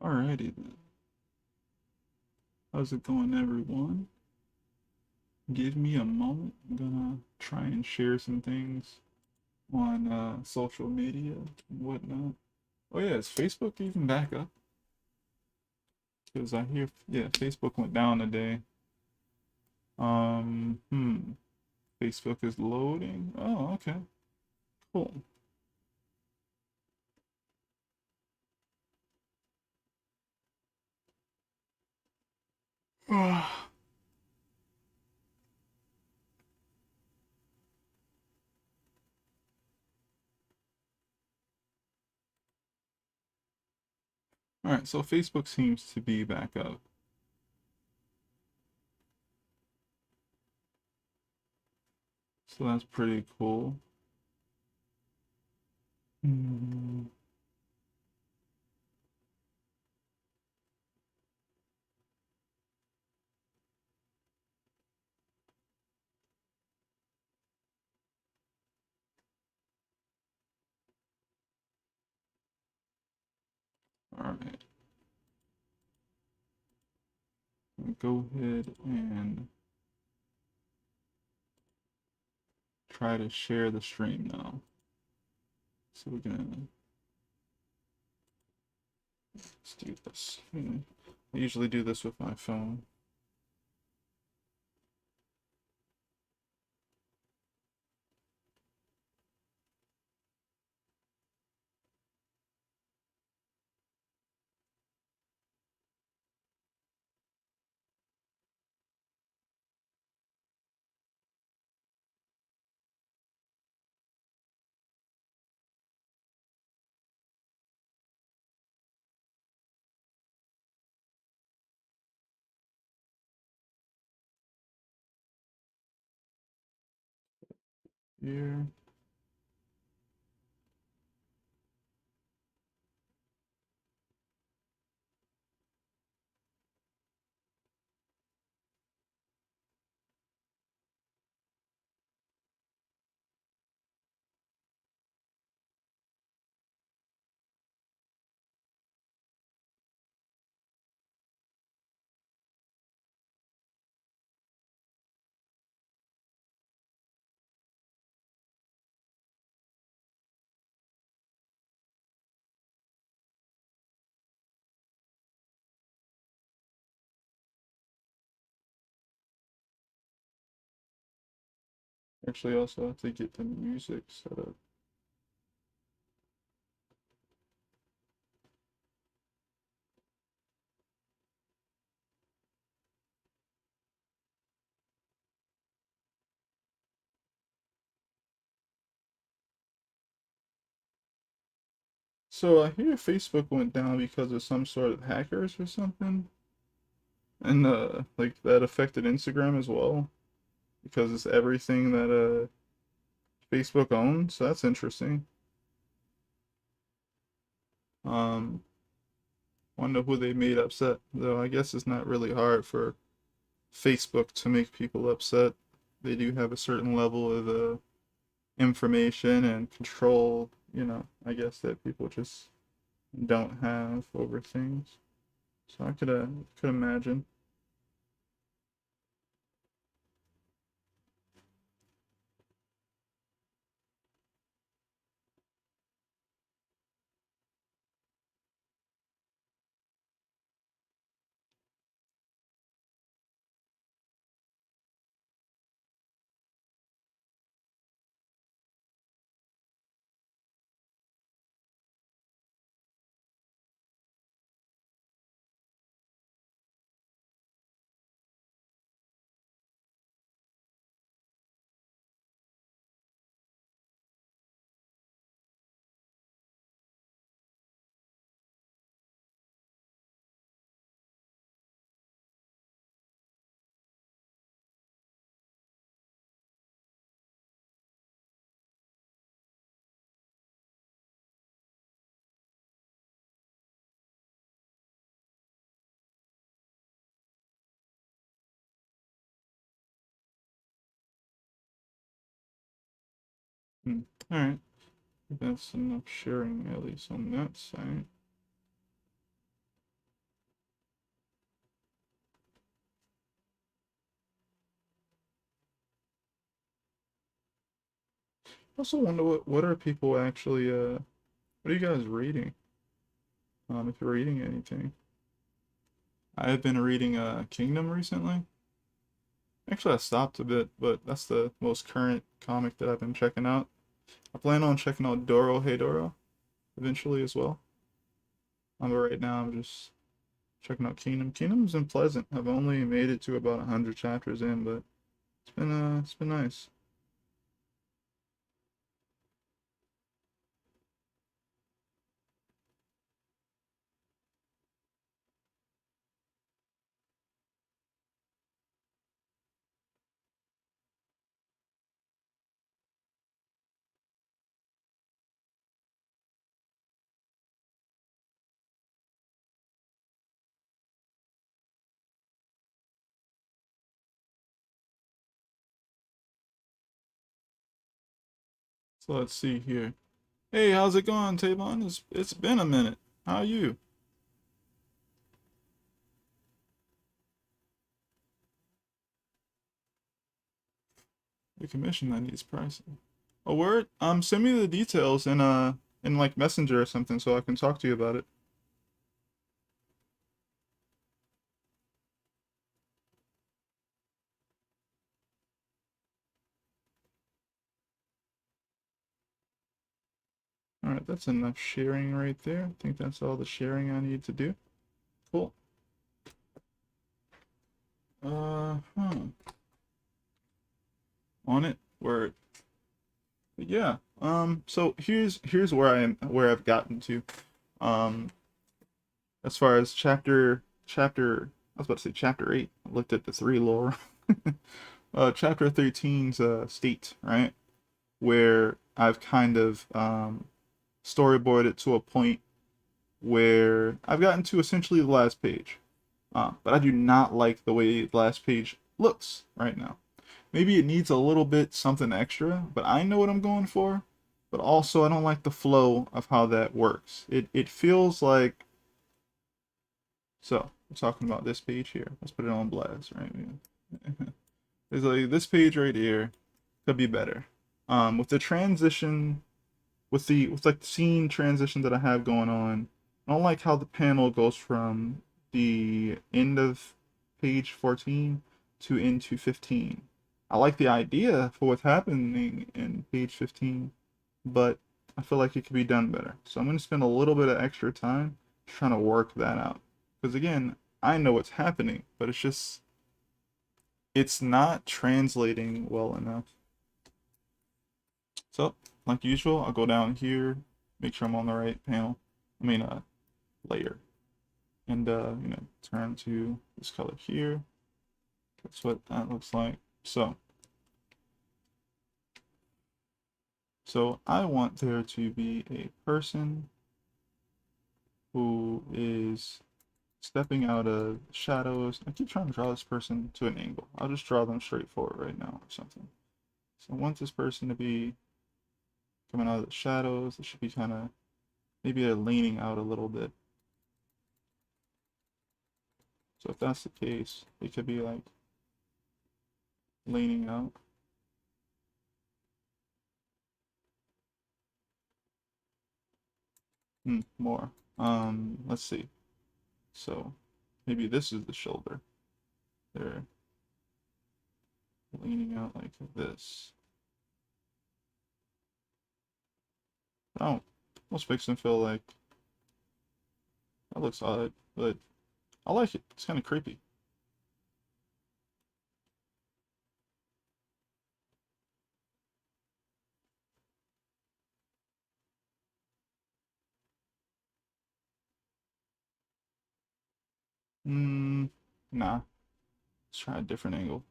Alrighty then. How's it going, everyone? Give me a moment. I'm gonna try and share some things on social media and whatnot. Oh yeah, is Facebook even back up? Because I hear, yeah, Facebook went down today. Um, hmm, Facebook is loading. Oh, okay, cool. Alright, so Facebook seems to be back up. So that's pretty cool. Hmm. Alright, go ahead and try to share the stream now. So we're gonna let's do this. I usually do this with my phone. Here. Actually, also have to get the music set up. So I hear Facebook went down because of some sort of hackers or something, and like that affected Instagram as well because it's everything that Facebook owns. So that's interesting. Um, Wonder who they made upset. Though I guess it's not really hard for Facebook to make people upset. They do have a certain level of information and control, I guess that people just don't have over things. So I could imagine. Hmm. All right, that's enough sharing at least on that side. Also wonder what are people actually what are you guys reading? If you're reading anything. I have been reading Kingdom recently. Actually, I stopped a bit, but that's the most current comic that I've been checking out. I plan on checking out Doro Hey Doro eventually as well. But right now I'm just checking out Kingdom. Kingdom's been pleasant. I've only made it to about 100 chapters in, but it's been nice. So let's see here. Hey, how's it going, Tavon? It's been a minute. How are you? The commission that needs pricing. A word? Send me the details in like Messenger or something so I can talk to you about it. Alright, that's enough sharing right there. I think that's all the sharing I need to do. Cool. Huh. On it. Word. But yeah. So here's where where I've gotten to. Um, as far as chapter I was about to say chapter 8. I looked at the 3 lore. Chapter 13's state, right? Where I've kind of storyboarded to a point where I've gotten to essentially the last page. But I do not like the way the last page looks right now. Maybe it needs a little bit something extra, but I know what I'm going for. But also, I don't like the flow of how that works. It feels like so. We're talking about this page here. Let's put it on blast, right? It's like this page right here could be better. With the transition, with like the scene transition that I have going on, I don't like how the panel goes from the end of page 14 to into 15. I like the idea for what's happening in page 15, but I feel like it could be done better. So I'm going to spend a little bit of extra time trying to work that out. Because again, I know what's happening, but it's not translating well enough. So, like usual, I'll go down here, make sure I'm on the right panel. I mean, layer. And, turn to this color here. That's what that looks like. So I want there to be a person who is stepping out of shadows. I keep trying to draw this person to an angle. I'll just draw them straight forward right now or something. So I want this person to be coming out of the shadows. It should be kind of, maybe they're leaning out a little bit. So if that's the case, it could be like leaning out. More. Let's see. So maybe this is the shoulder. They're leaning out like this. Oh, almost makes them feel like that looks odd, but I like it. It's kind of creepy. Hmm. Nah. Let's try a different angle.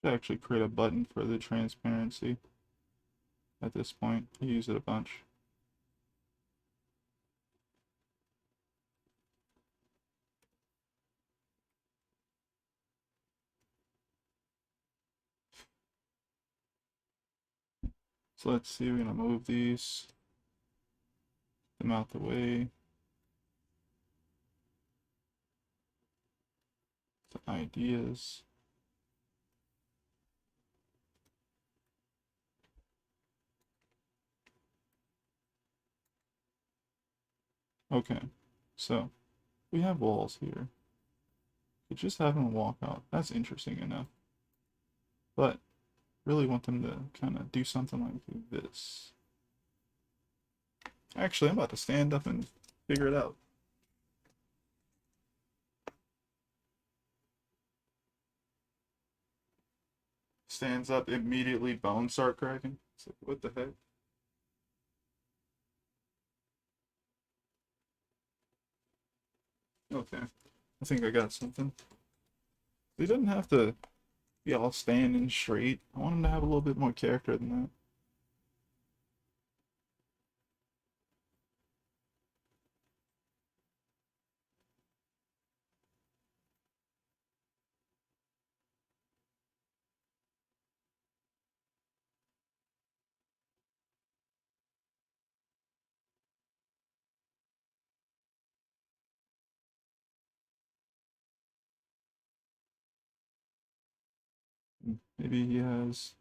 Should actually create a button for the transparency at this point. I use it a bunch. So let's see, we're gonna move these, them out the way. The ideas. Okay, so we have walls here. You just have them walk out. That's interesting enough. But really want them to kind of do something like this. Actually, I'm about to stand up and figure it out. Stands up, immediately bones start cracking. It's like, what the heck? Okay, I think I got something. He doesn't have to be all standing straight. I want him to have a little bit more character than that. Maybe he has.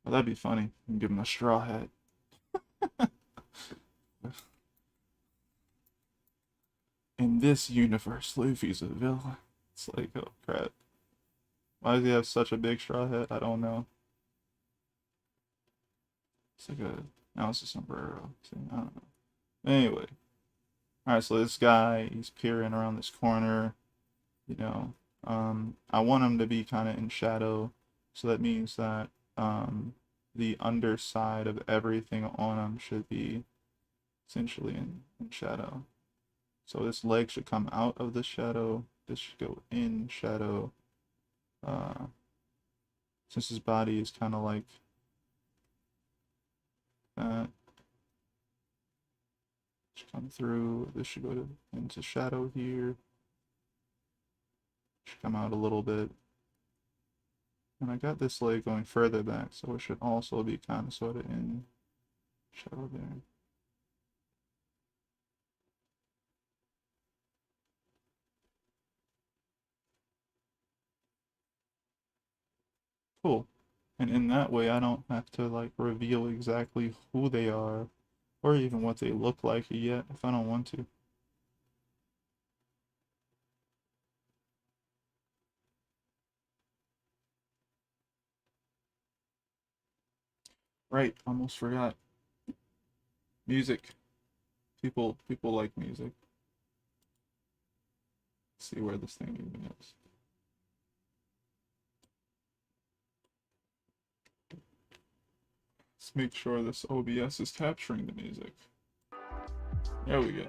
Oh, that'd be funny. Give him a straw hat. In this universe, Luffy's a villain. It's like, oh crap. Why does he have such a big straw hat? I don't know. It's like a. Now it's a sombrero. See, I don't know. Anyway. Alright, so this guy, he's peering around this corner. You know, I want him to be kind of in shadow. So that means that the underside of everything on him should be essentially in shadow. So this leg should come out of the shadow. This should go in shadow. Since his body is kind of like that, should come through. This should go into shadow here. Should come out a little bit. And I got this leg going further back, so it should also be kind of sort of in shadow there. Cool. And in that way, I don't have to like reveal exactly who they are or even what they look like yet if I don't want to. Right, almost forgot. Music. People like music. Let's see where this thing even is. Let's make sure this OBS is capturing the music. There we go.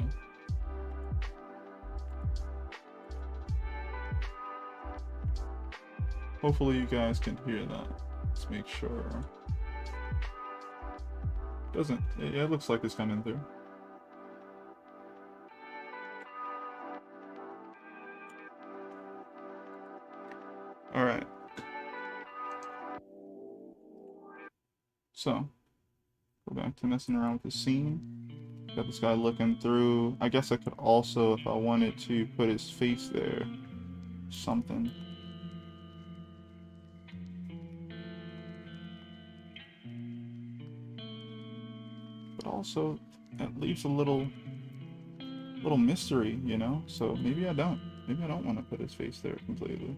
Hopefully you guys can hear that. Let's make sure. Doesn't, yeah, it looks like it's coming through. Alright. So, go back to messing around with the scene. Got this guy looking through. I guess I could also, if I wanted to, put his face there. Something. But also, that leaves a little mystery, you know? So maybe I don't. Maybe I don't want to put his face there completely.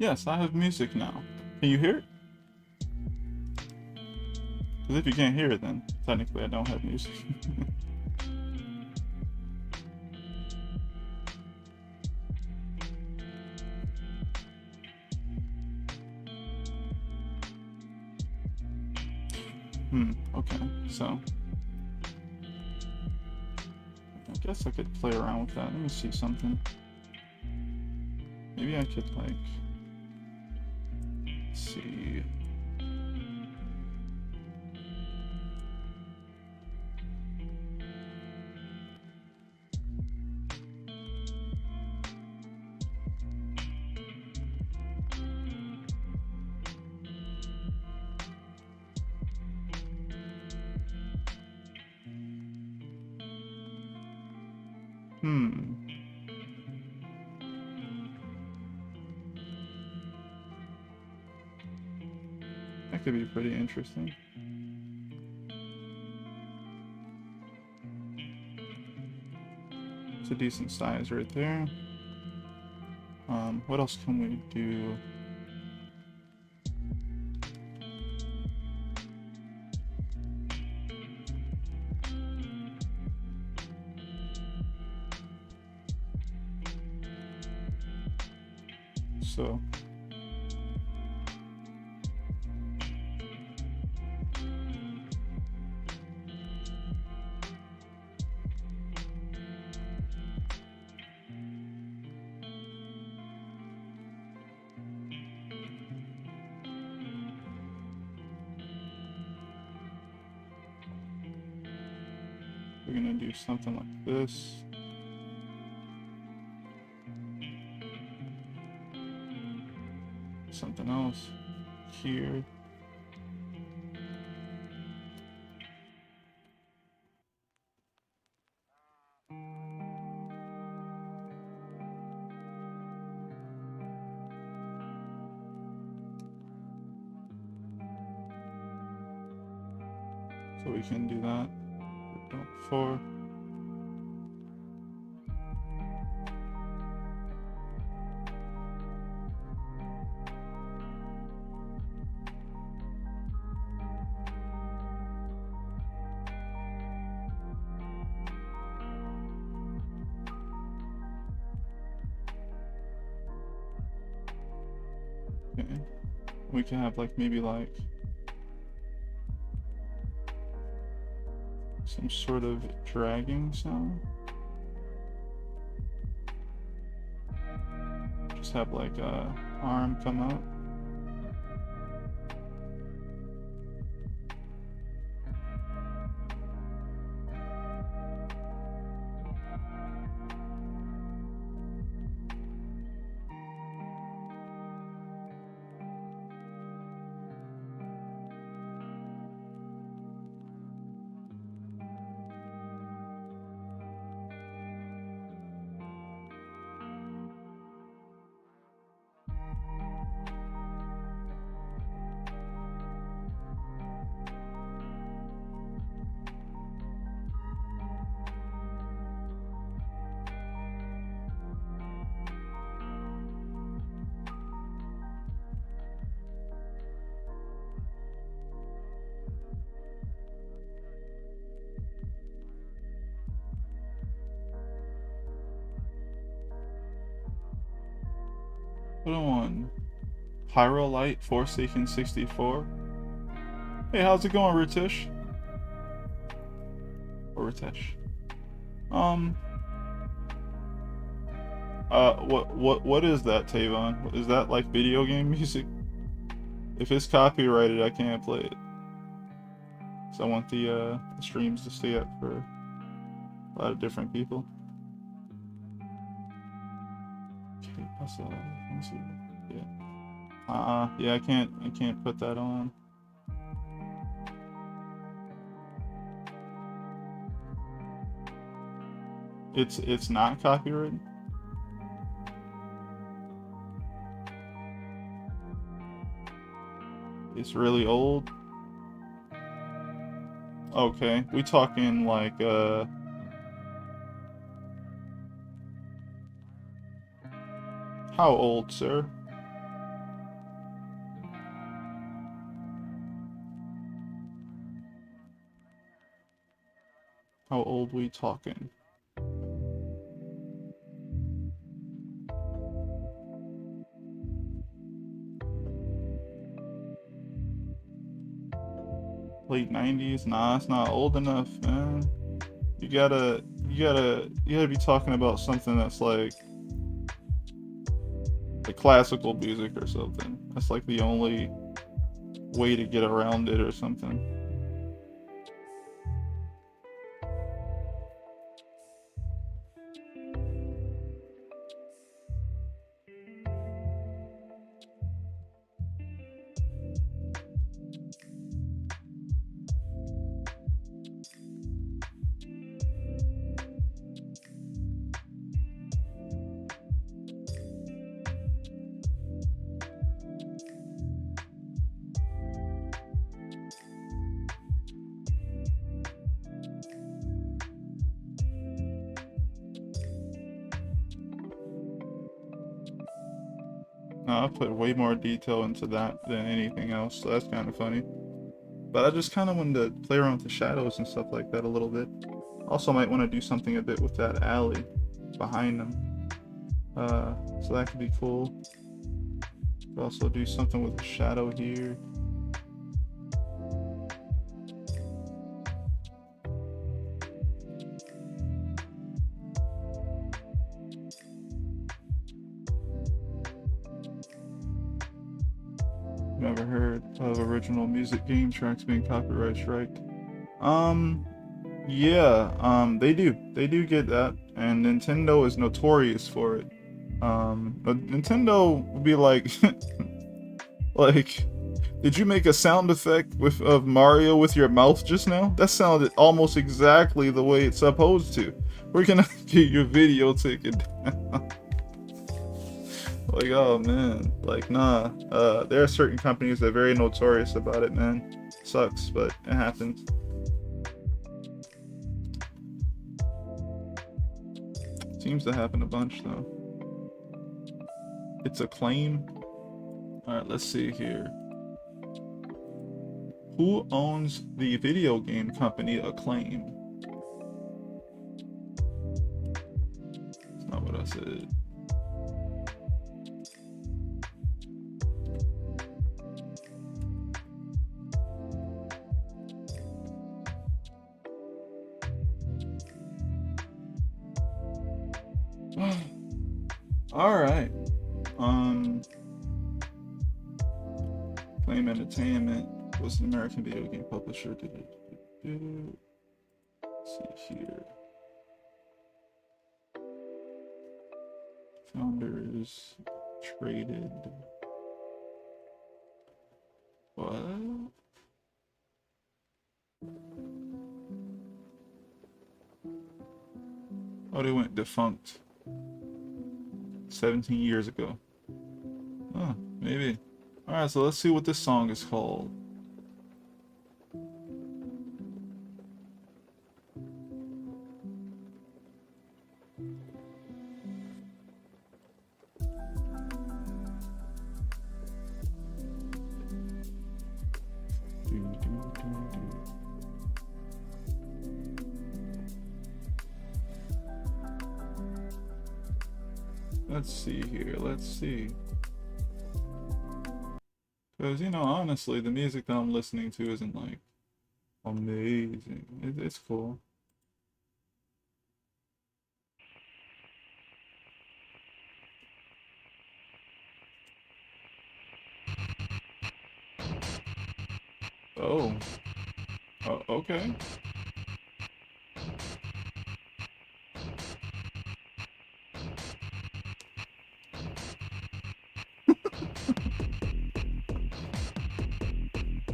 Yes, I have music now. Can you hear it? Because if you can't hear it, then technically I don't have music. Okay, so I guess I could play around with that. Let me see something. Maybe I could, like, see. That could be pretty interesting. It's a decent size right there. What else can we do? So we're gonna do something like this. Something else here. So we can do that. Before. Okay. We can have like maybe like some sort of dragging sound. Just have like a arm come out. Put on Pyrolite Forsaken 64. Hey, how's it going, Ritish? Or Ritesh? What is that, Tavon? Is that like video game music? If it's copyrighted, I can't play it. So I want the streams to stay up for a lot of different people. Okay, let me see. Yeah. Yeah, I can't put that on. It's not copyrighted. It's really old. Okay, we talking like how old, sir? How old we talking? Late 90s? Nah, it's not old enough, man. You gotta be talking about something that's like classical music or something. That's like the only way to get around it or something. No, I put way more detail into that than anything else, so that's kind of funny. But I just kind of wanted to play around with the shadows and stuff like that a little bit. Also might want to do something a bit with that alley behind them. So that could be cool. Could also do something with the shadow here. Never heard of original music game tracks being copyright striked. Yeah, they do get that, and Nintendo is notorious for it. But Nintendo would be like, like, did you make a sound effect of Mario with your mouth just now? That sounded almost exactly the way it's supposed to. We're gonna get your video taken down. Like, oh man, like, nah. There are certain companies that are very notorious about it, man. Sucks, but it happens. Seems to happen a bunch, though. It's Acclaim. Alright, let's see here. Who owns the video game company Acclaim? That's not what I said. Alright. Acclaim Entertainment was an American video game publisher. Let's see here. Founders traded. What? Oh, they went defunct 17 years ago. Oh, maybe. Alright, so let's see what this song is called. Let's see here, let's see. Because, you know, honestly, the music that I'm listening to isn't, like, amazing. It's cool. Oh. Oh, okay.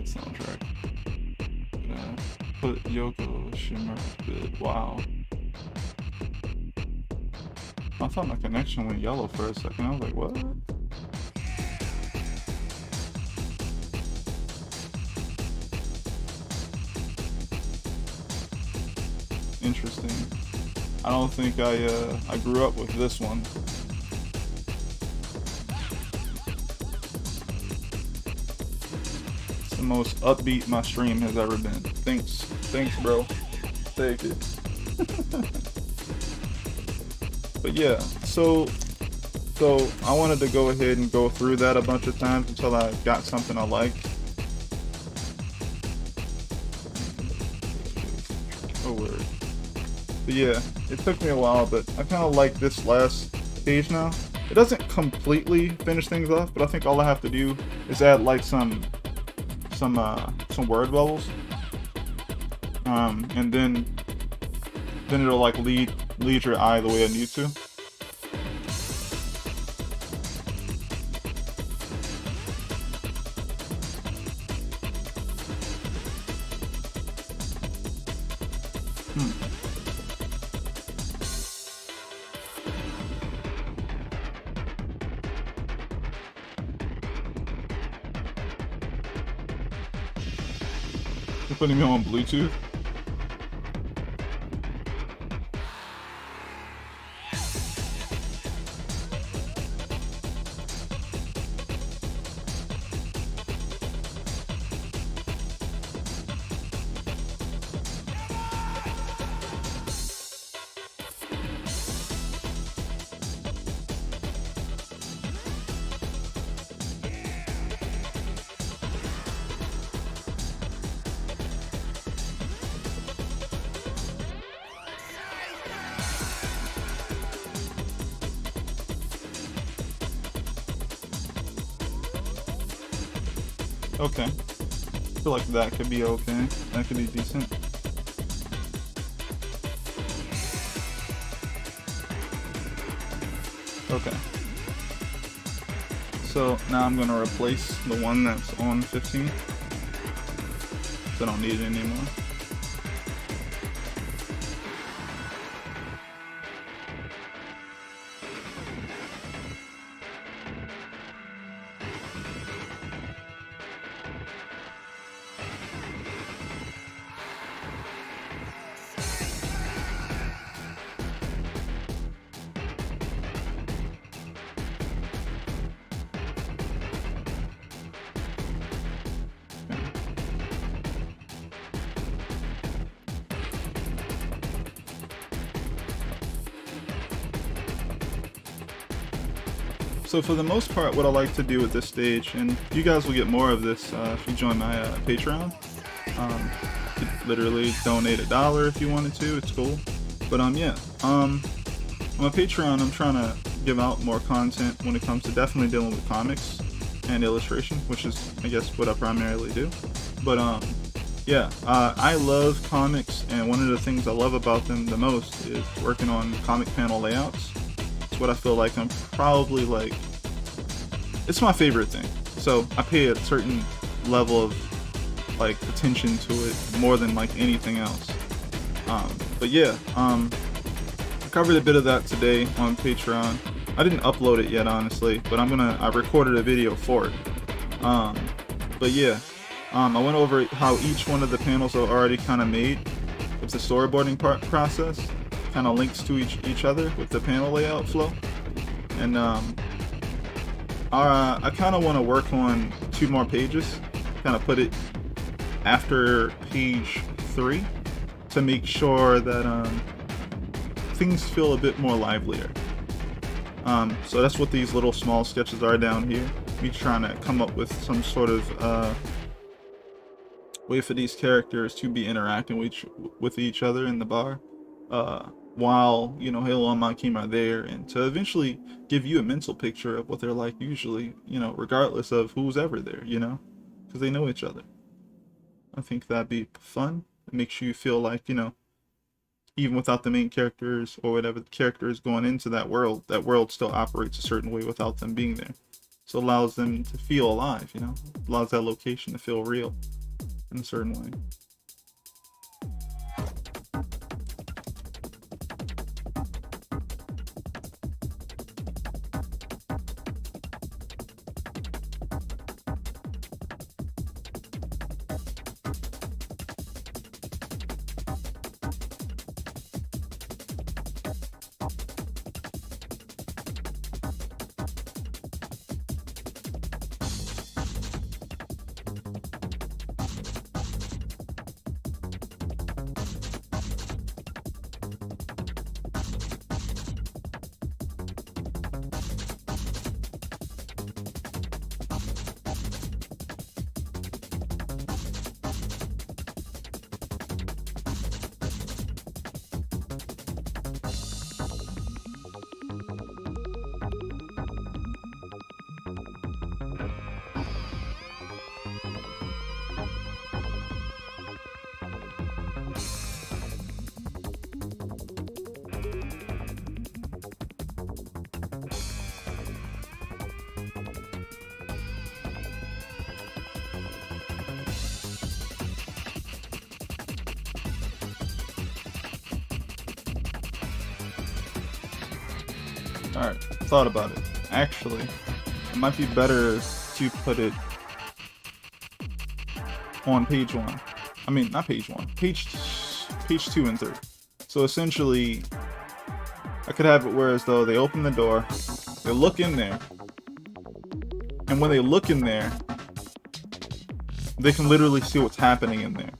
Soundtrack. Put Yoko Shimmer bid. Wow. I thought my connection went yellow for a second. I was like, what? Interesting. I don't think I grew up with this one. It's the most upbeat my stream has ever been. Thanks, bro. Take it. But yeah, so I wanted to go ahead and go through that a bunch of times until I got something I liked. Oh word. But yeah, it took me a while, but I kind of like this last page now. It doesn't completely finish things off, but I think all I have to do is add like some word bubbles, and then it'll like lead your eye the way I need to. You're putting me on Bluetooth? Okay. I feel like that could be okay. That could be decent. Okay. So now I'm gonna replace the one that's on 15. So I don't need it anymore. So for the most part, what I like to do at this stage, and you guys will get more of this if you join my Patreon. You could literally donate $1 if you wanted to. It's cool. But yeah, on my Patreon, I'm trying to give out more content when it comes to definitely dealing with comics and illustration, which is, I guess, what I primarily do. But yeah, I love comics, and one of the things I love about them the most is working on comic panel layouts. What I feel like I'm probably like, it's my favorite thing. So I pay a certain level of like attention to it more than like anything else. But yeah, I covered a bit of that today on Patreon. I didn't upload it yet, honestly, but I recorded a video for it. But yeah, I went over how each one of the panels are already kind of made with the storyboarding process. Kind of links to each other with the panel layout flow, and I kind of want to work on 2 more pages, kind of put it after page 3 to make sure that things feel a bit more livelier. So that's what these little small sketches are down here. Me trying to come up with some sort of way for these characters to be interacting with each other in the bar. While, you know, Halo and Makim are there, and to eventually give you a mental picture of what they're like usually, you know, regardless of who's ever there, you know, because they know each other. I think that'd be fun. It makes you feel like, you know, even without the main characters or whatever the character is going into that world still operates a certain way without them being there. So it allows them to feel alive, you know, allows that location to feel real in a certain way. Alright, thought about it. Actually, it might be better to put it on page 1. I mean, not page 1. Page 2 and 3. So essentially, I could have it where as though they open the door, they look in there, and when they look in there, they can literally see what's happening in there.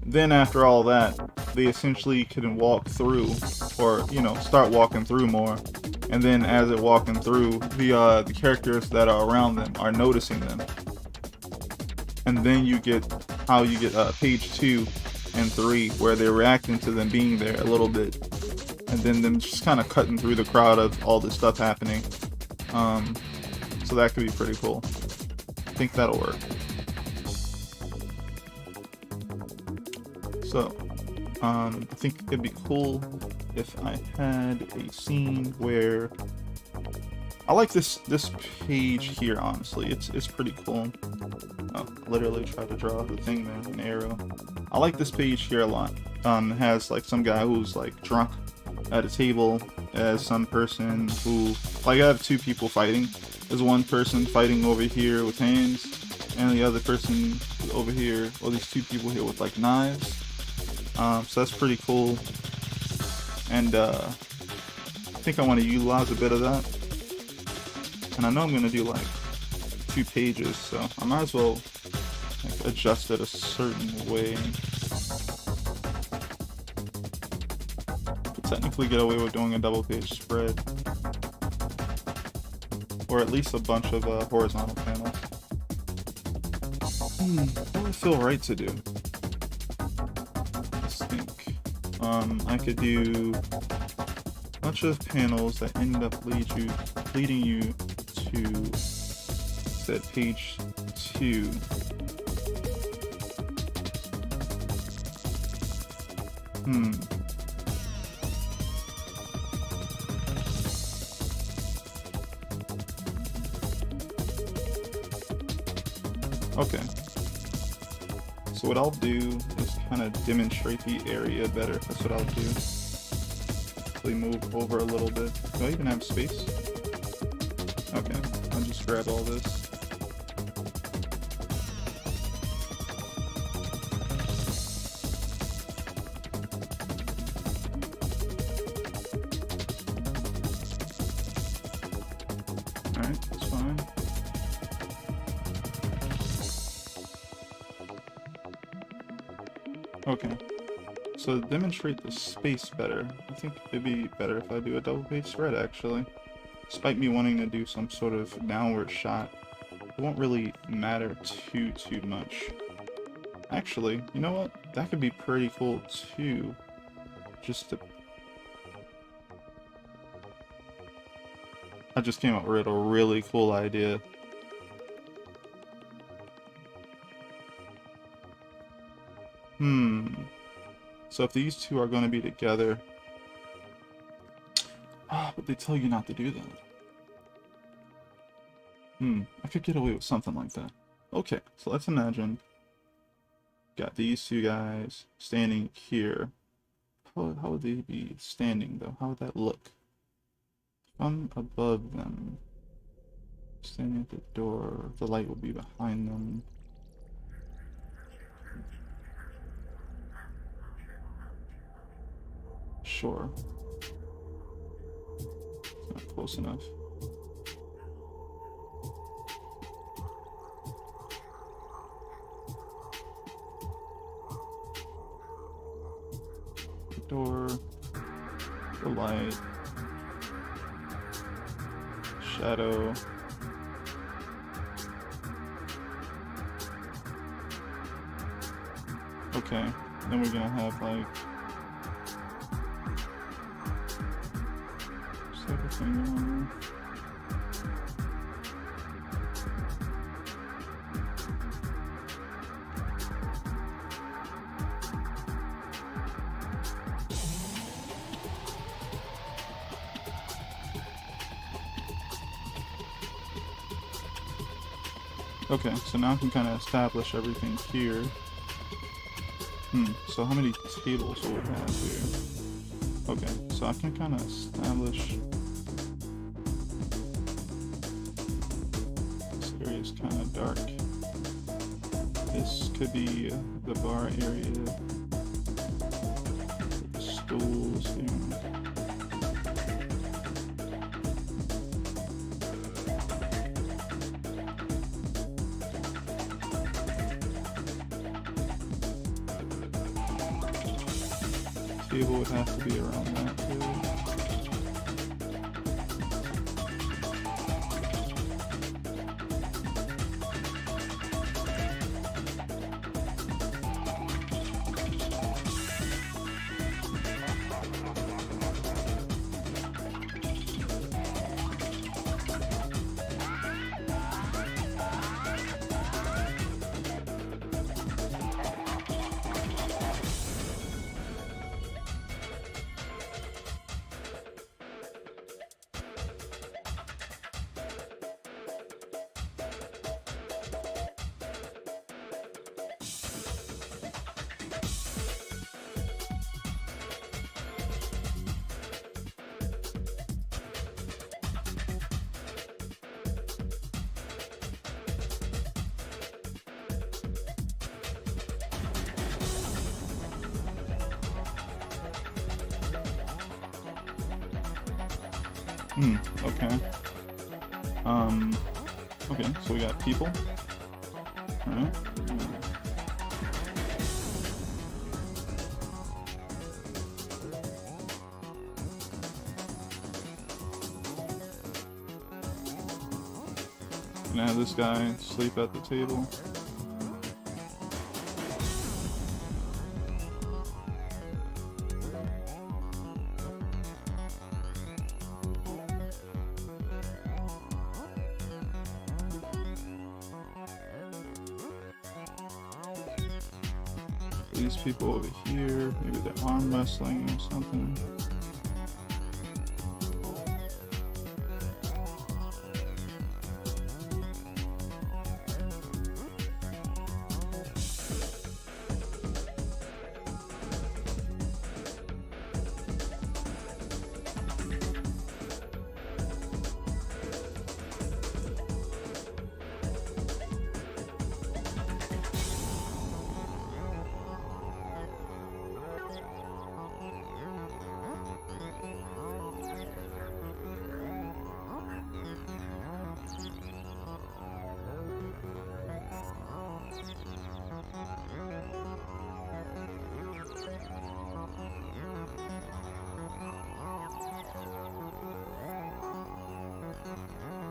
Then after all that, they essentially can walk through, or, you know, start walking through more. And then as they're walking through, the characters that are around them are noticing them. And then you get how you get page 2 and 3, where they're reacting to them being there a little bit. And then them just kind of cutting through the crowd of all this stuff happening. So that could be pretty cool. I think that'll work. So, I think it'd be cool if I had a scene where I like this page here. Honestly, it's pretty cool. Oh, literally tried to draw the thing there, an arrow. I like this page here a lot. It has like some guy who's like drunk at a table, as some person who, like, I have two people fighting. There's one person fighting over here with hands, and the other person over here, or these two people here with like knives. So that's pretty cool, and I think I want to utilize a bit of that. And I know I'm going to do like 2 pages, so I might as well like adjust it a certain way. Could technically get away with doing a double page spread, or at least a bunch of horizontal panels. What would I feel right to do? I could do a bunch of panels that end up leading you to said page 2. Okay. So what I'll do is kind of demonstrate the area better. That's what I'll do. Actually move over a little bit. Do I even have space? Okay, I'll just grab all this. Alright, that's fine. Okay, so to demonstrate the space better, I think it'd be better if I do a double page spread actually. Despite me wanting to do some sort of downward shot, it won't really matter too much. Actually, you know what? That could be pretty cool too. Just to... I just came up with a really cool idea. So if these two are going to be together... but they tell you not to do that. I could get away with something like that. Okay, so let's imagine... Got these two guys standing here. How would they be standing, though? How would that look? If I'm above them, standing at the door, the light will be behind them. Sure. It's not close enough. The door, the light, shadow. Okay, then we're gonna have like everything on. Okay, so now I can kind of establish everything here. So how many tables will we have here? Okay, so I can kind of establish kind of dark. This could be the bar area. The stools here. Table would have to be around that too. Okay. Okay, so we got people. Alright. Gonna have this guy sleep at the table. These people over here, maybe they're arm wrestling or something.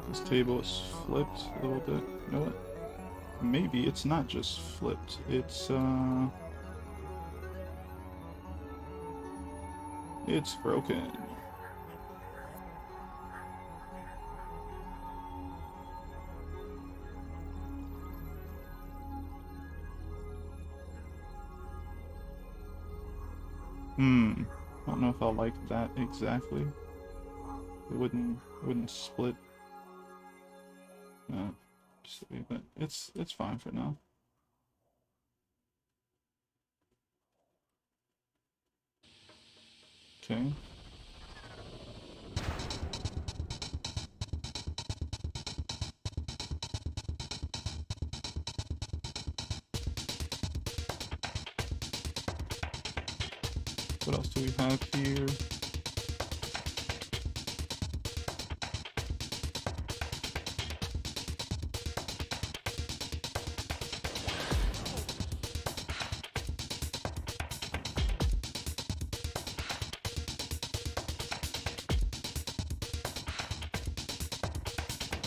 This table is flipped a little bit. You know what? Maybe it's not just flipped. It's broken. I don't know if I like that exactly. It wouldn't split. No, just leave it. It's fine for now. Okay. What else do we have here?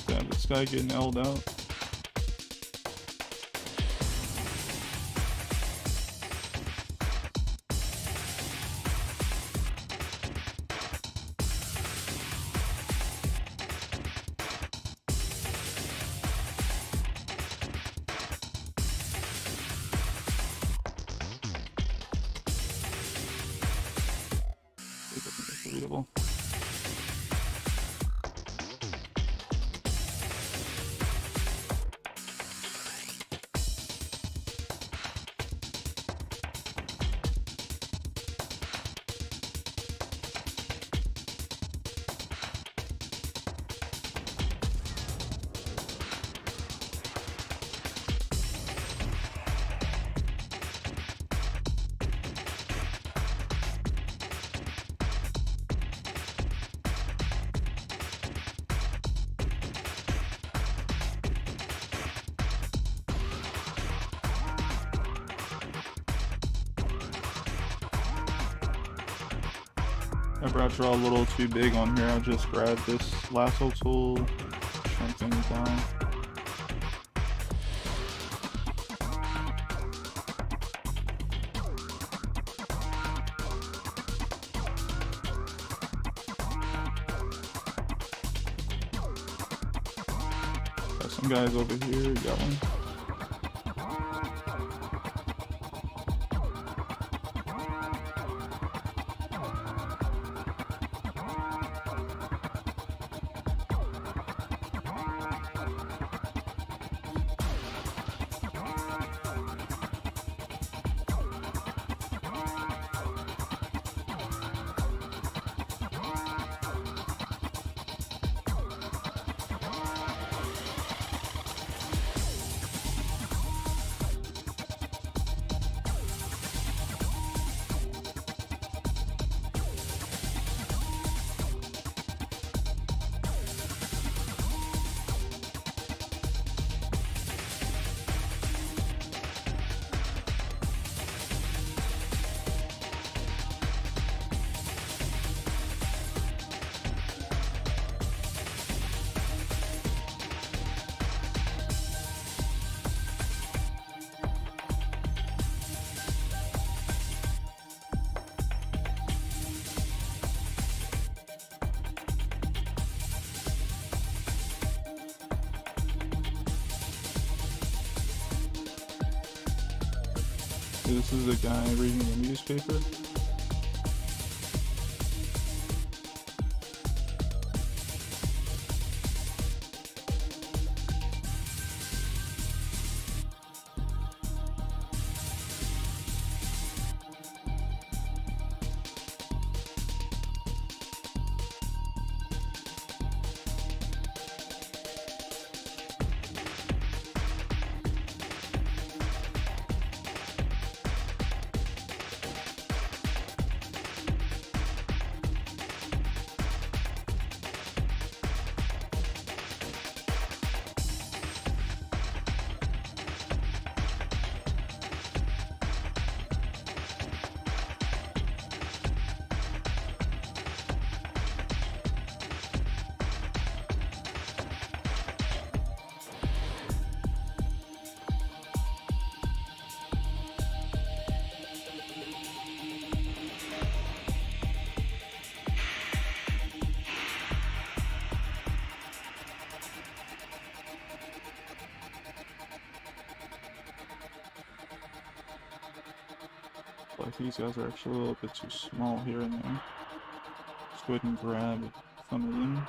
Got this guy getting held out. Readable. Whenever I draw a little too big on here, I just grab this lasso tool, shrink things down. Got some guys over here, got one. This is a guy reading a newspaper. Like these guys are actually a little bit too small here and there. Let's go ahead and grab some of them.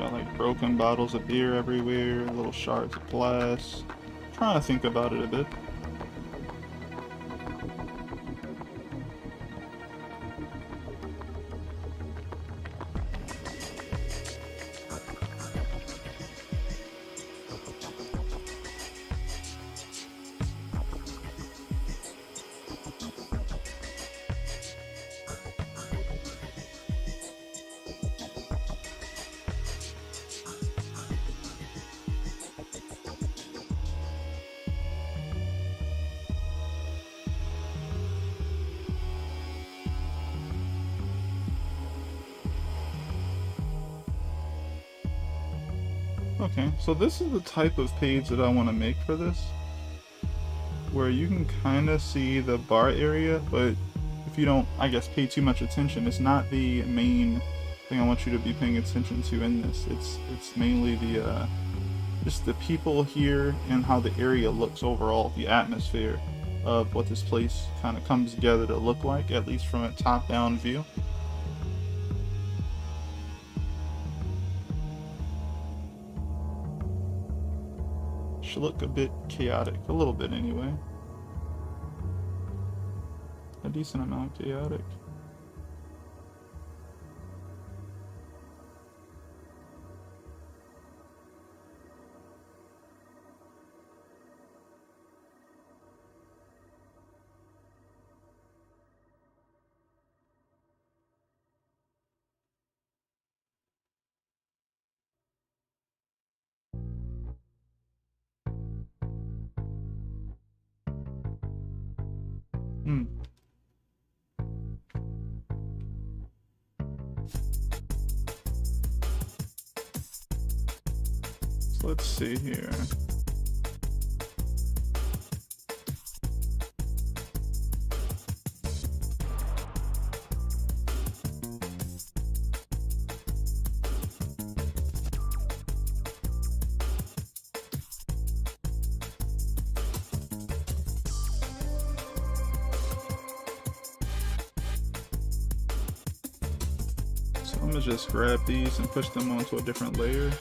got like broken bottles of beer everywhere, little shards of glass. Trying to think about it a bit. Okay, so this is the type of page that I want to make for this, where you can kind of see the bar area, but if you don't, I guess, pay too much attention, it's not the main thing I want you to be paying attention to in this. It's mainly the just the people here and how the area looks overall, the atmosphere of what this place kind of comes together to look like, at least from a top-down view. Should look a bit chaotic, a little bit anyway. A decent amount chaotic. Hmm. So let's see here. So I'm gonna just grab these and push them onto a different layer.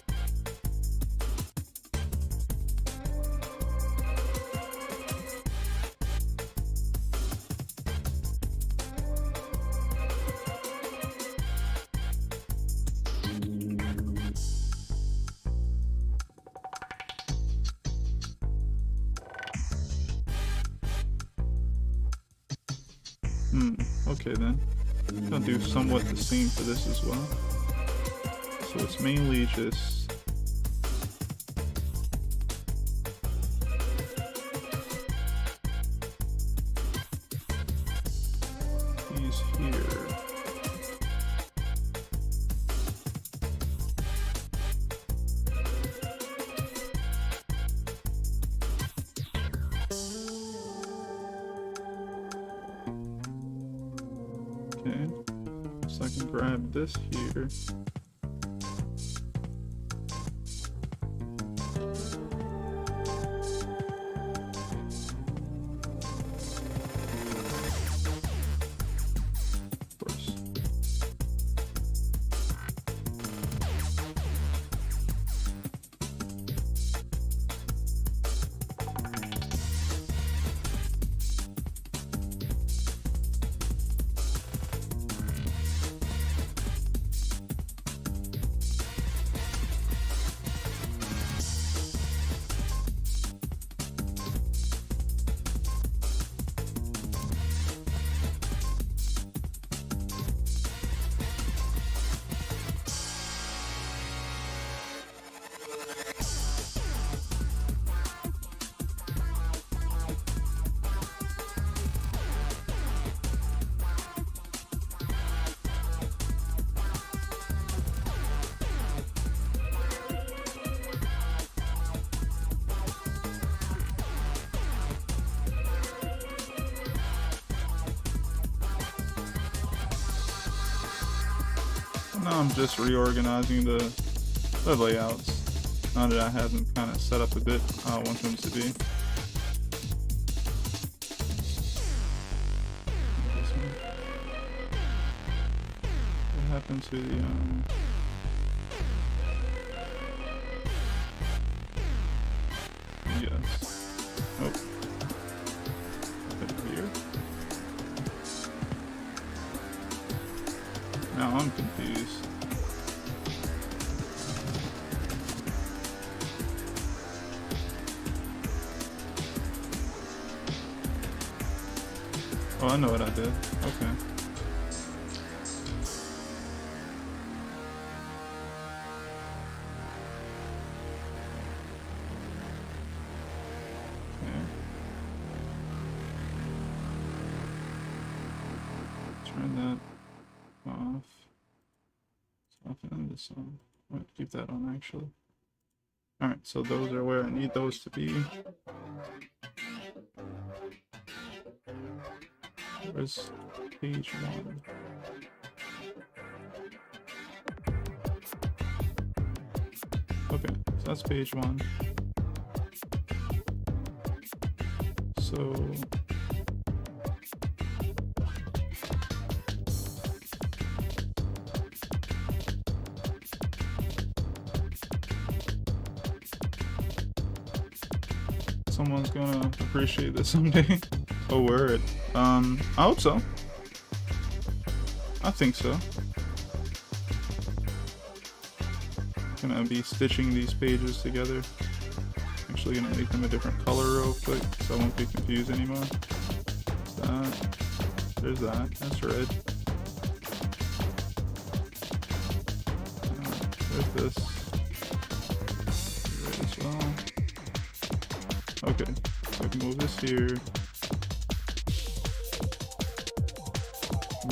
Okay then. I'm gonna do somewhat the same for this as well. So it's mainly just these here. Okay, so I can grab this here. Of course. Now I'm just reorganizing the layouts, now that I have them kind of set up a bit how I want them to be. What happened to the Yes. Oh. Up here. Now I'm confused. Oh, I know what I did. Okay. Turn that off. It's off and this on. I'm gonna keep that on actually. Alright, so those are where I need those to be. Where's page 1? Okay, so that's page 1. So someone's gonna appreciate this someday. Oh, word. I hope so. I think so. Gonna be stitching these pages together. Actually gonna make them a different color real quick so I won't get confused anymore. That. There's that. That's red. There's this. Red as well. Okay. So I can move this here.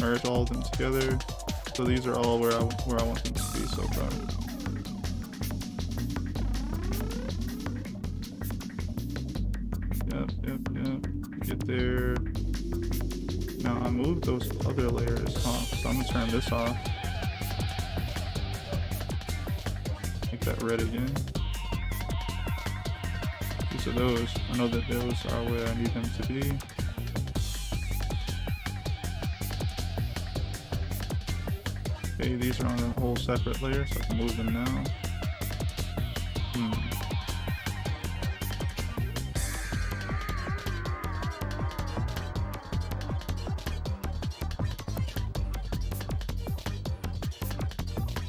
Merge all of them together. So these are all where I want them to be so far. Yep. Get there. Now I moved those other layers off, so I'm gonna turn this off. Make that red again. These are those. I know that those are where I need them to be. Okay, these are on a whole separate layer, so I can move them now.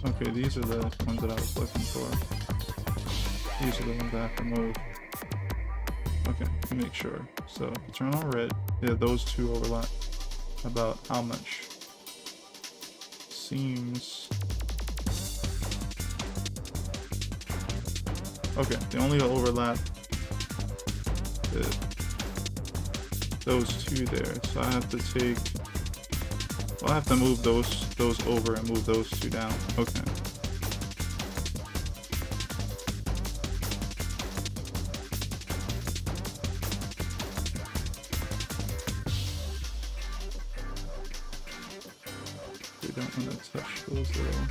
Okay, these are the ones that I was looking for. These are the ones I have to move. Okay, to make sure. So, turn on red. Yeah, those two overlap. About how much? Seems... Okay, they only overlap those two there. So I have to take... Well, I have to move those over and move those two down. Okay. We don't want to touch those little ones.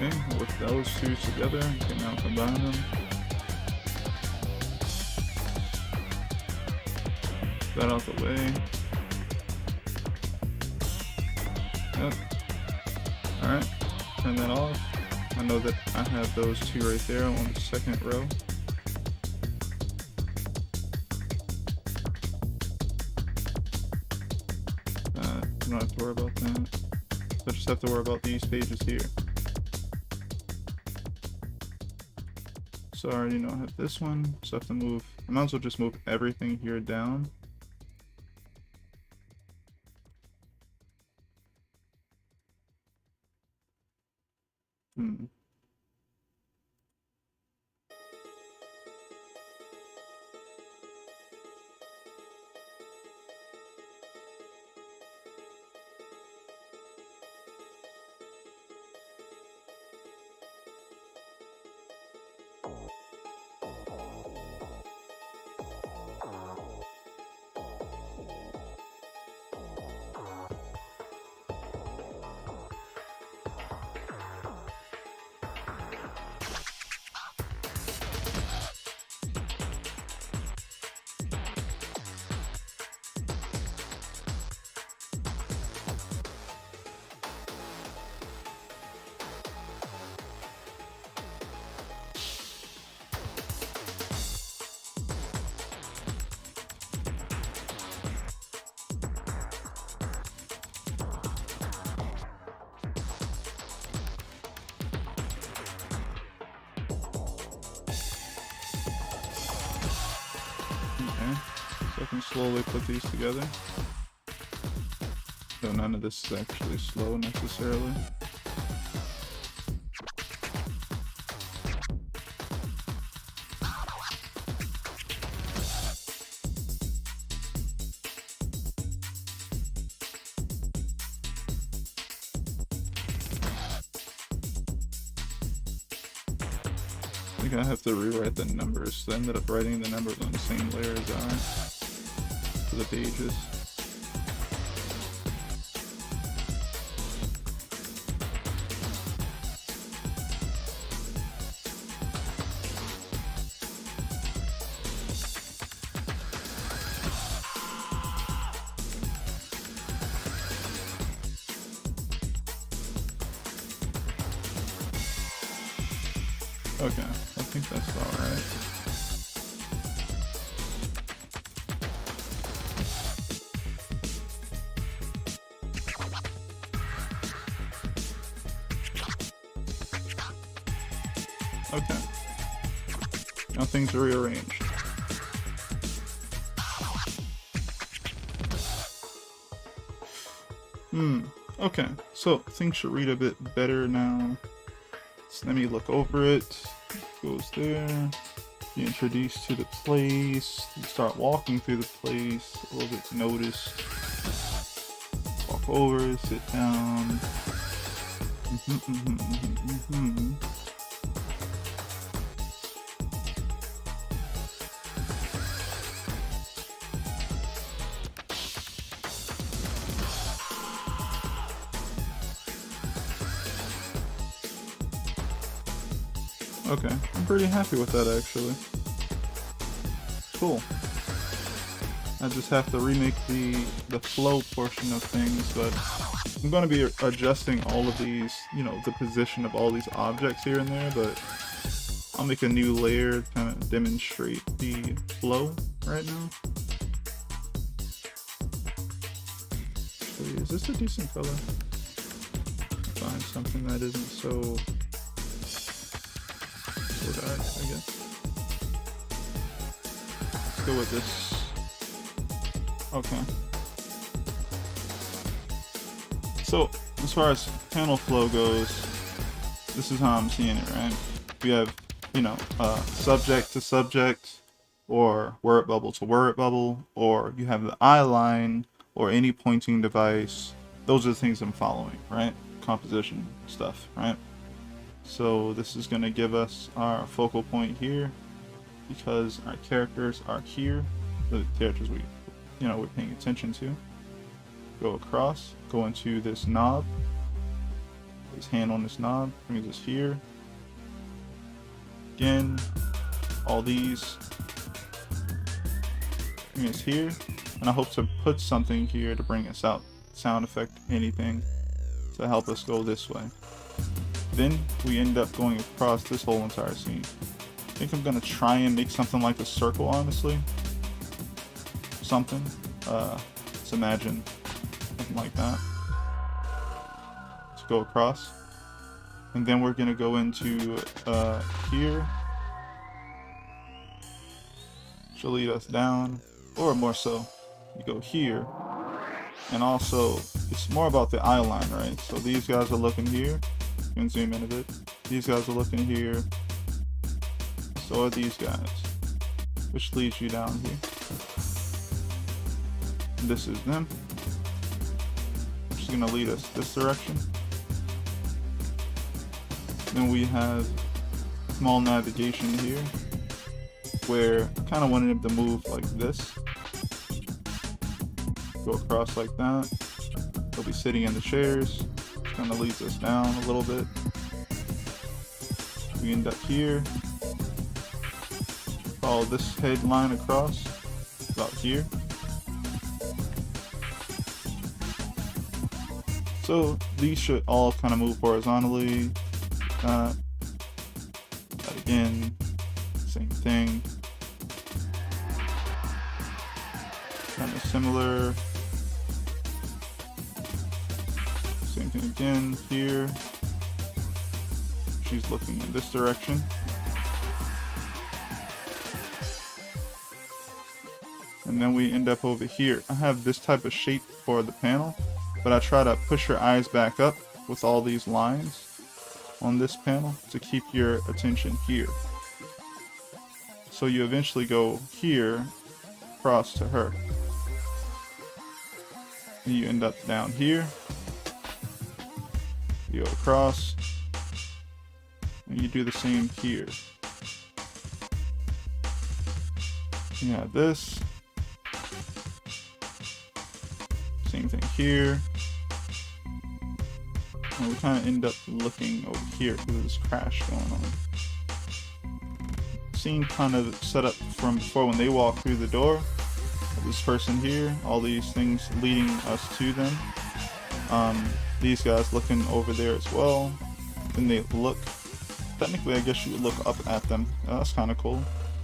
Okay, with those two together, you can now combine them. Get that out the way. Yep. Alright, turn that off. I know that I have those two right there on the second row. I don't have to worry about that. I just have to worry about these pages here. So I already know I have this one, so I have to move, I might as well just move everything here down. Okay, so I can slowly put these together. Though none of this is actually slow necessarily. I think I have to rewrite the numbers, so I ended up writing the numbers on the same layer as I for the pages. Okay, I think that's about right. Okay. Now things are rearranged. Okay, so things should read a bit better now. So let me look over it. Goes there. You introduced to the place. You start walking through the place. A little bit to notice. Walk over, sit down. Okay, I'm pretty happy with that actually. Cool. I just have to remake the flow portion of things, but I'm going to be adjusting all of these, you know, the position of all these objects here and there, but I'll make a new layer to kind of demonstrate the flow right now. Actually, is this a decent color? Find something that isn't so dark, I guess. Let's go with this. Okay. So, as far as panel flow goes, this is how I'm seeing it, right? We have, you know, subject to subject, or word bubble to word bubble, or you have the eye line, or any pointing device. Those are the things I'm following, right? Composition stuff, right? So this is going to give us our focal point here, because our characters are here, the characters we're paying attention to. Go across, go into this knob, his hand on this knob, brings us here. Again, all these bring us here, and I hope to put something here to bring us out, sound effect, anything to help us go this way. Then we end up going across this whole entire scene. I think I'm gonna try and make something like a circle, honestly. Something. Let's imagine something like that. Let's go across. And then we're gonna go into here. She'll lead us down, or more so, you go here. And also, it's more about the eye line, right? So these guys are looking here. You can zoom in a bit. These guys are looking here. So are these guys, which leads you down here. And this is them, which is going to lead us this direction. Then we have small navigation here, where I kind of wanted him to move like this. Go across like that. They'll be sitting in the chairs. Kind of leads us down a little bit. We end up here. Follow this head line across about here. So these should all kind of move horizontally. But again, same thing. Kind of similar. Same thing again here. She's looking in this direction. and then we end up over here. I have this type of shape for the panel, but I try to push your eyes back up with all these lines on this panel to keep your attention here. So you eventually go here, across to her. And you end up down here. You go across. And you do the same here. You have this. Same thing here. And we kind of end up looking over here because of this crash going on. Scene kind of set up from before when they walk through the door. This person here, all these things leading us to them. These guys looking over there as well. Then they look. Technically, I guess you would look up at them. That's kind of cool.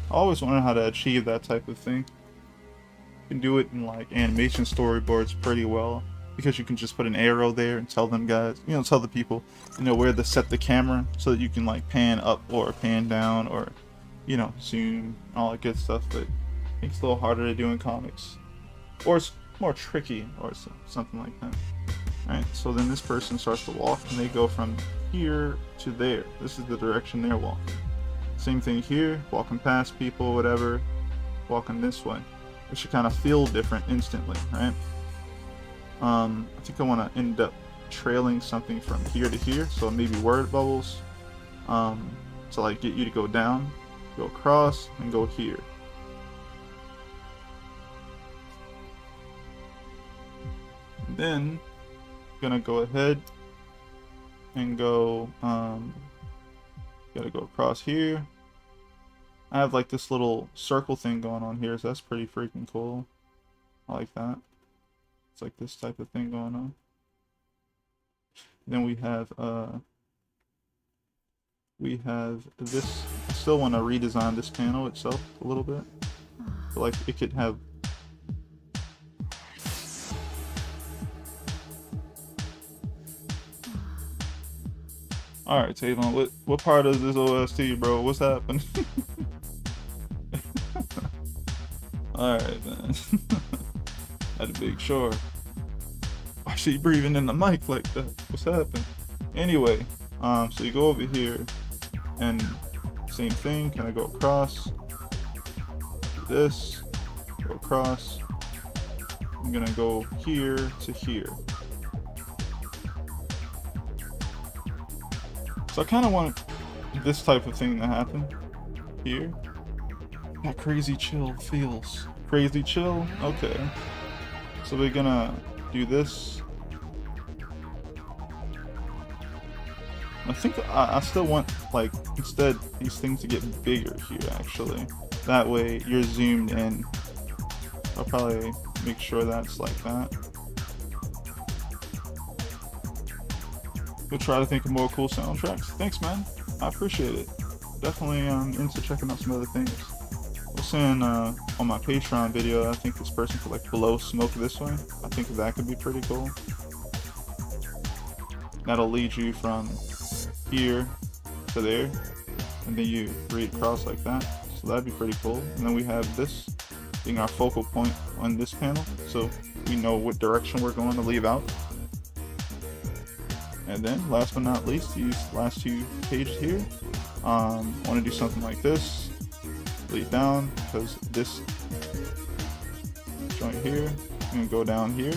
I always wondered how to achieve that type of thing. You can do it in like animation storyboards pretty well, because you can just put an arrow there and tell them guys, tell the people, where to set the camera so that you can like pan up or pan down or, zoom, all that good stuff. But I think it's a little harder to do in comics, or it's more tricky or something like that. Alright, so then this person starts to walk and they go from here to there. This is the direction they're walking. Same thing here, walking past people, whatever, walking this way. It should kind of feel different instantly, right? I think I want to end up trailing something from here to here, so maybe word bubbles, to like get you to go down, go across, and go here. And then I'm gonna go ahead and go, gotta go across here. I have like this little circle thing going on here, so that's pretty freaking cool. I like that. It's like this type of thing going on. Then we have this. I still want to redesign this panel itself a little bit. But like it could have. Alright, Tavon, what part of this OST, bro? What's happening? Alright, man. Had to make sure. Why she breathing in the mic like that? What's happening? Anyway, so you go over here, and same thing. Can I go across? Do this. Go across. I'm gonna go here to here. So I kind of want this type of thing to happen here. That crazy chill feels. Crazy chill? Okay. So we're gonna do this. I think I still want, like, instead these things to get bigger here, actually. That way you're zoomed in. I'll probably make sure that's like that. We'll try to think of more cool soundtracks. Thanks, man. I appreciate it. Definitely into checking out some other things. I was saying on my Patreon video, I think this person could like blow smoke this way. I think that could be pretty cool. That'll lead you from here to there, and then you read across like that. So that'd be pretty cool. And then we have this being our focal point on this panel, so we know what direction we're going to leave out. And then, last but not least, these last two pages here, want to do something like this. Lead down, because this joint here, and go down here,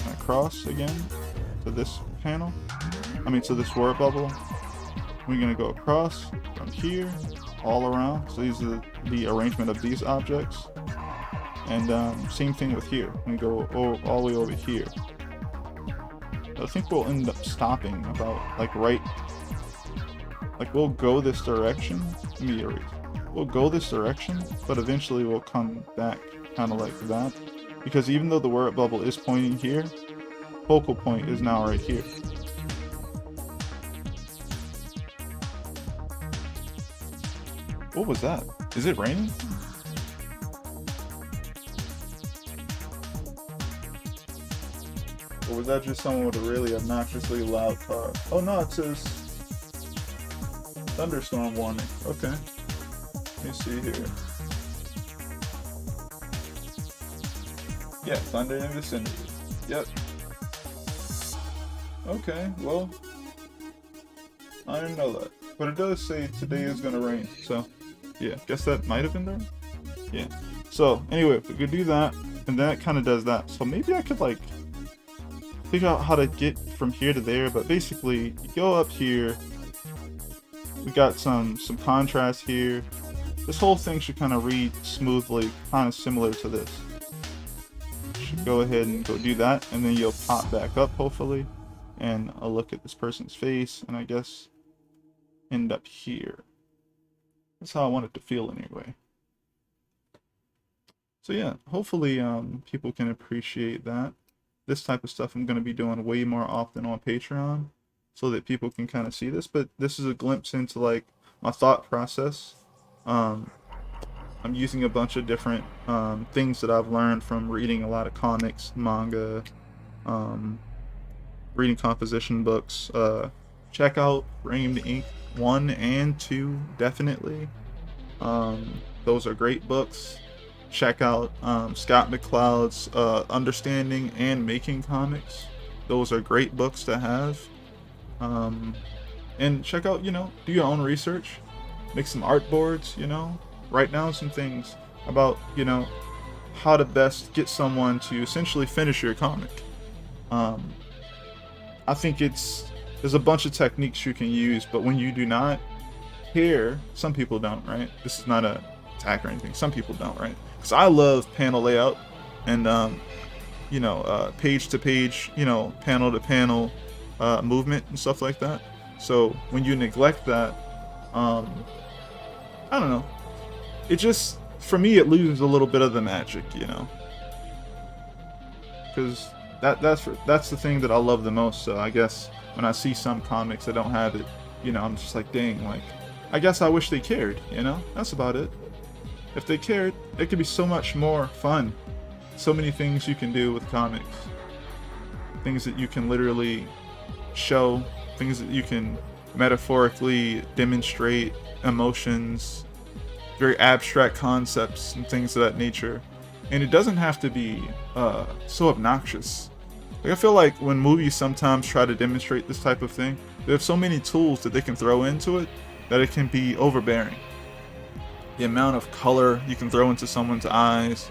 and across again to this panel. To this word bubble. We're going to go across from here, all around. So these are the arrangement of these objects. And same thing with here. We go all the way over here. I think we'll end up stopping about like we'll go this direction. Let me erase. We'll go this direction, but eventually we'll come back kind of like that, because even though the word bubble is pointing here, focal point is now right here. What was that? Is it raining? Or was that just someone with a really obnoxiously loud car? Oh no, it says thunderstorm warning. Okay. Let me see here. Yeah, Thunder in the Vicinity. Yep. Okay, well, I didn't know that. But it does say today is gonna rain, so yeah, guess that might have been there. Yeah. So anyway, we could do that, and that kind of does that. So maybe I could like figure out how to get from here to there. But basically, you go up here. We got some contrast here. This whole thing should kind of read smoothly, kind of similar to this. Should go ahead and go do that, and then you'll pop back up hopefully, and I'll look at this person's face, and I guess end up here. That's how I want it to feel anyway. So yeah, hopefully people can appreciate that. This type of stuff I'm going to be doing way more often on Patreon, so that people can kind of see this. But this is a glimpse into like my thought process. I'm using a bunch of different things that I've learned from reading a lot of comics, manga, reading composition books. Check out Framed Ink 1 and 2, definitely. Those are great books. Check out Scott McCloud's Understanding and Making Comics. Those are great books to have. And check out, do your own research. Make some art boards, write down some things about, how to best get someone to essentially finish your comic. I think there's a bunch of techniques you can use, but when you do not care, some people don't, right? This is not a attack or anything. Some people don't, right? Because I love panel layout and, page to page, panel to panel movement and stuff like that. So when you neglect that, I don't know. It just, for me, it loses a little bit of the magic, because that's the thing that I love the most. So I guess when I see some comics that don't have it, I'm just like, dang, like, I guess I wish they cared, That's about it. If they cared, it could be so much more fun. So many things you can do with comics. Things that you can literally show, things that you can metaphorically demonstrate, emotions, very abstract concepts and things of that nature. And it doesn't have to be so obnoxious. Like, I feel like when movies sometimes try to demonstrate this type of thing, they have so many tools that they can throw into it that it can be overbearing. The amount of color you can throw into someone's eyes,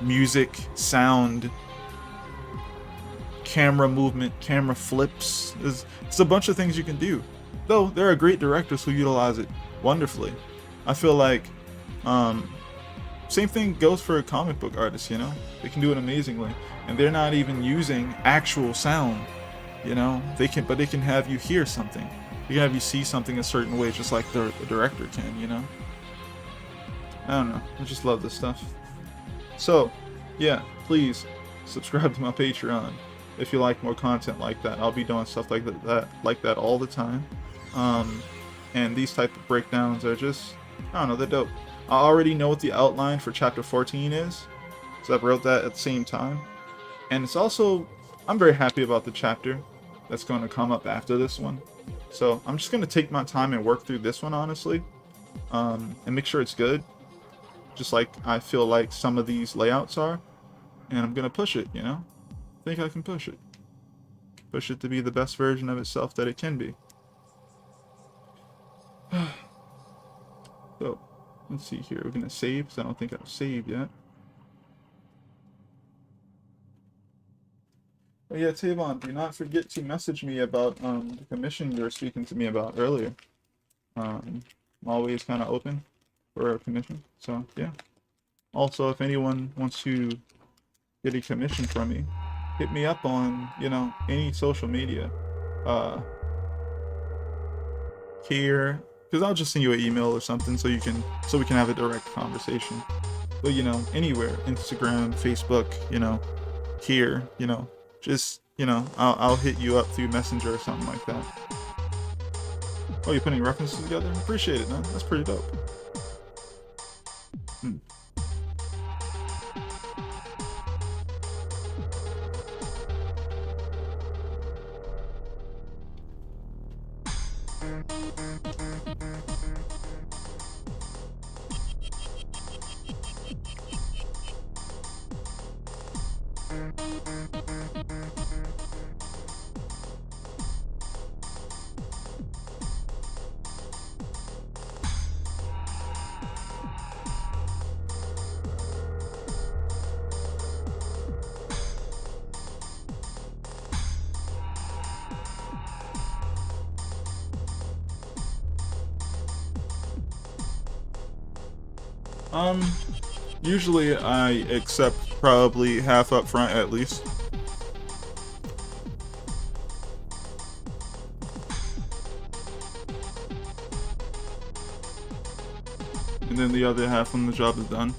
music, sound, camera movement, camera flips. It's a bunch of things you can do. Though there are great directors who utilize it wonderfully. I feel like same thing goes for comic book artists, They can do it amazingly. And they're not even using actual sound, They can have you hear something. They can have you see something a certain way, just like the director can, I don't know. I just love this stuff. So, yeah, please subscribe to my Patreon if you like more content like that. I'll be doing stuff like that all the time. And these type of breakdowns are just, I don't know, they're dope. I already know what the outline for chapter 14 is, so I wrote that at the same time. And it's also, I'm very happy about the chapter that's going to come up after this one. So I'm just going to take my time and work through this one, honestly, and make sure it's good. Just like I feel like some of these layouts are. And I'm going to push it, I think I can push it. Push it to be the best version of itself that it can be. So, let's see here. We're going to save, because I don't think I've saved yet. But yeah, Tavon, do not forget to message me about the commission you were speaking to me about earlier. I'm always kind of open for a commission. So, yeah. Also, if anyone wants to get a commission from me, hit me up on, any social media. Here, because I'll just send you an email or something so we can have a direct conversation. But anywhere, Instagram, Facebook, here, just I'll hit you up through Messenger or something like that. Oh, you're putting references together? Appreciate it, man. That's pretty dope. Um, Usually I accept probably half up front at least. And then the other half when the job is done.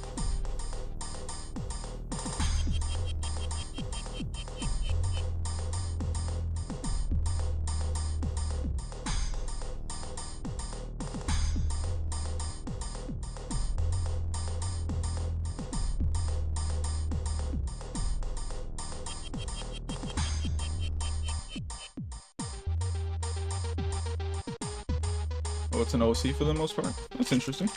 Oh, it's an OC for the most part? That's interesting.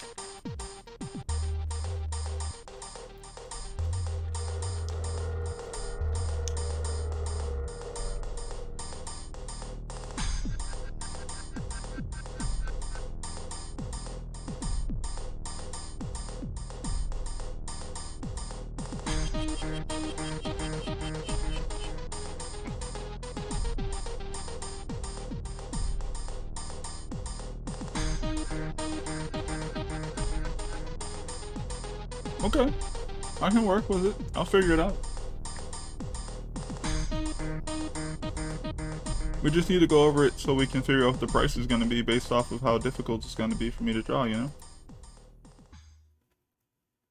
Okay, I can work with it. I'll figure it out. We just need to go over it so we can figure out what the price is going to be based off of how difficult it's going to be for me to draw, you know?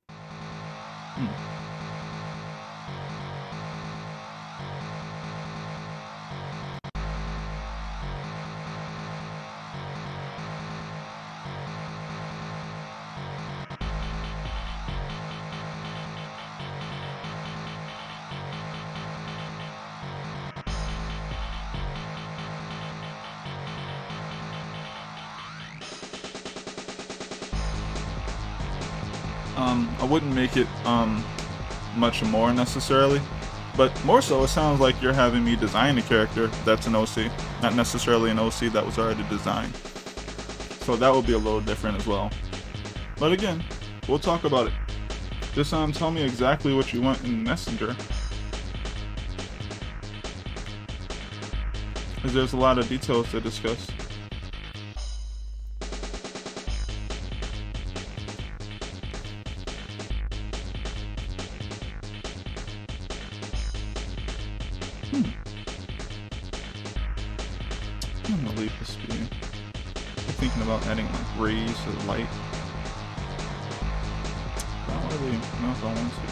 Hmm. I wouldn't make it, much more necessarily. But more so, it sounds like you're having me design a character that's an OC, not necessarily an OC that was already designed. So that would be a little different as well. But again, we'll talk about it. Just tell me exactly what you want in Messenger. Because there's a lot of details to discuss. I'm gonna leave this be. I'm thinking about adding like rays or light. I don't really know if I want to.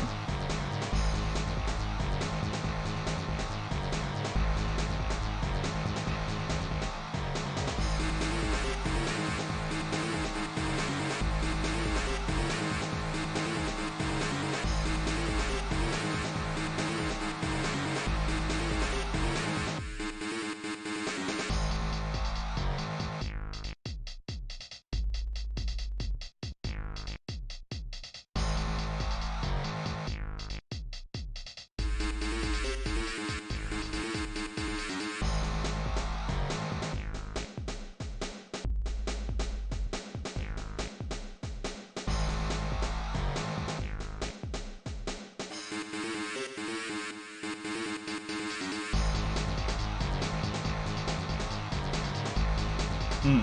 Hmm.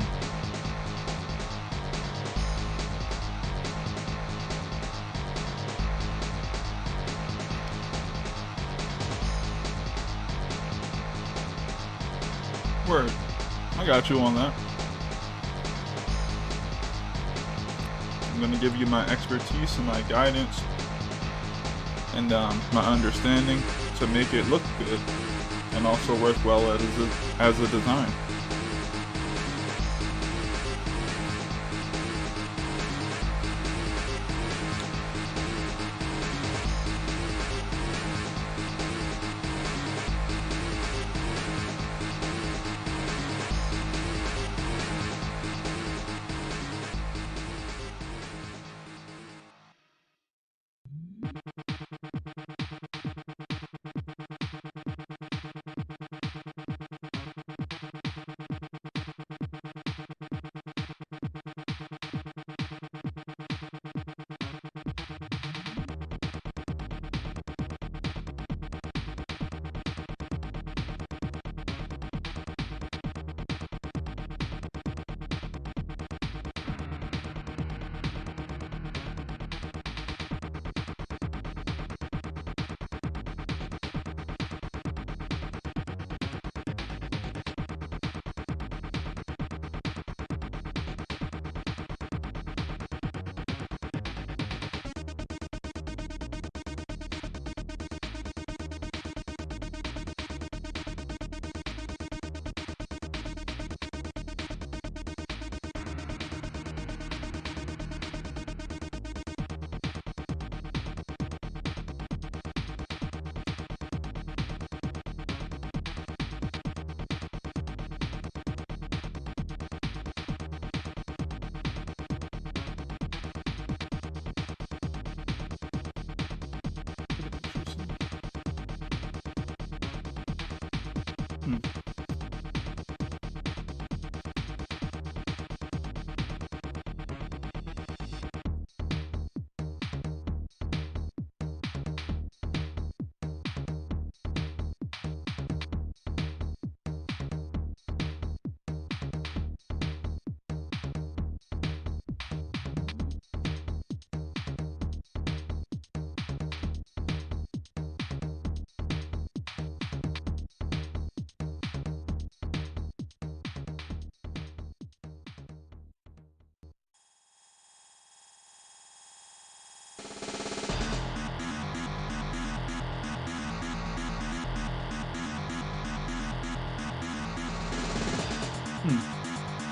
Word. I got you on that. I'm gonna give you my expertise and my guidance and my understanding to make it look good and also work well as a design.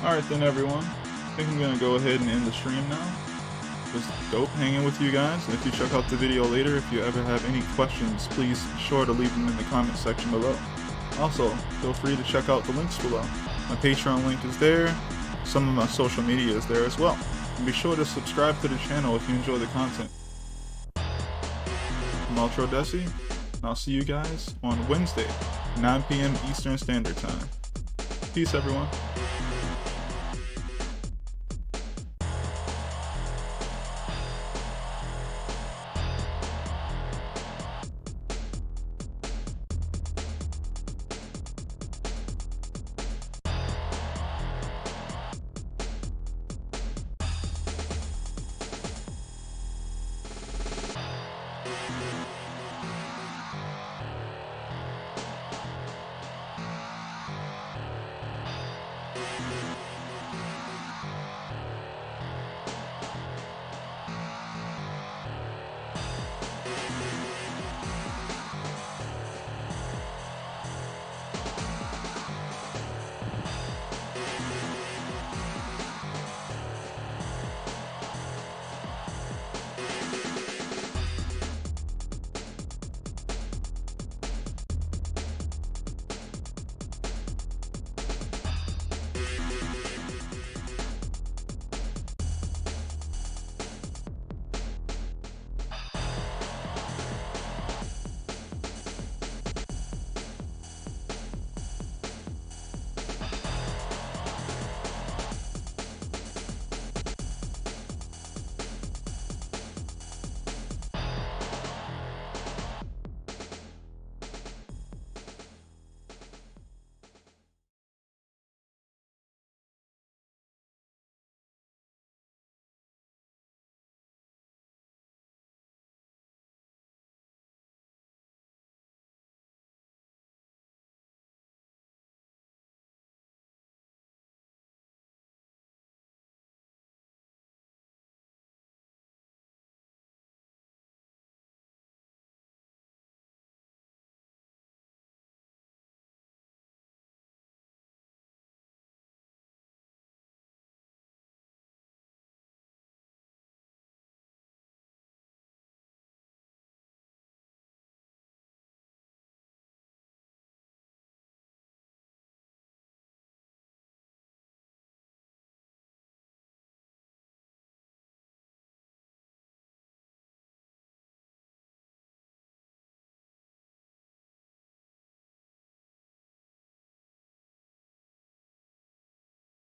Alright then, everyone. I think I'm gonna go ahead and end the stream now. It was dope hanging with you guys, and if you check out the video later, if you ever have any questions, please be sure to leave them in the comment section below. Also, feel free to check out the links below. My Patreon link is there, some of my social media is there as well. And be sure to subscribe to the channel if you enjoy the content. I'm Altrodesi, and I'll see you guys on Wednesday, 9 p.m. Eastern Standard Time. Peace, everyone.